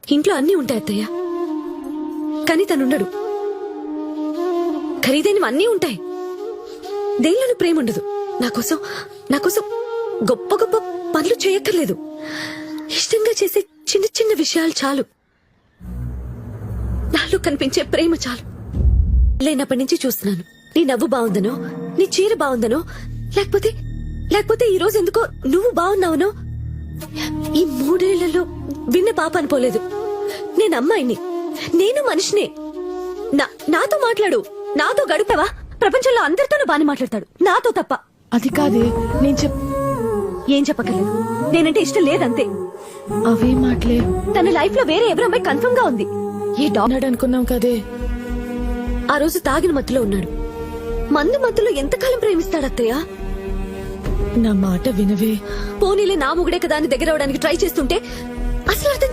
ఇంట్లో అన్నీ ఉంటాయి అత్తయ్య, కానీ తనుండడు. ఖరీదైనవి అన్నీ ఉంటాయి, దేనిలోనూ ప్రేమ ఉండదు. నాకోసం గొప్ప గొప్ప పనులు చేయక్కర్లేదు. ఇష్టంగా చేసే చిన్న చిన్న విషయాలు చాలు. నాలో కనిపించే ప్రేమ చాలు. లేనప్పటి నుంచి చూస్తున్నాను. నీ నవ్వు బాగుందనో, నీ చీర బాగుందనో, లేకపోతే ఈ రోజు ఎందుకో నువ్వు బాగున్నావనో ఈ 3 ఏళ్లలో విన్న పాప అనిపోలేదు. నేను అమ్మాయిని, నేను మనిషినే. నాతో మాట్లాడు, నాతో గడిపావా? ప్రపంచంలో అందరితోనూ బానే మాట్లాడతాడు, నాతో తప్ప. అది కాదే, ఏం చెప్పగలను? నేనంటే ఇష్టం లేదంతే. అవే మాటలే. తన లైఫ్ లో వేరే ఎవరో అమ్మాయి కన్ఫర్మ్ గా ఉంది. ఏ డాక్టర్ అనుకున్నాం కదే. ఆ రోజు తాగిన మత్తులో ఉన్నాడు. మందు మత్తులో ఎంతకాలం ప్రేమిస్తాడత్తయ్య? నా మాట వినవే. పోనీలే, నా మొగుడే కదా అని దగ్గర అవడానికి ట్రై చేస్తుంటే అసలు అర్థం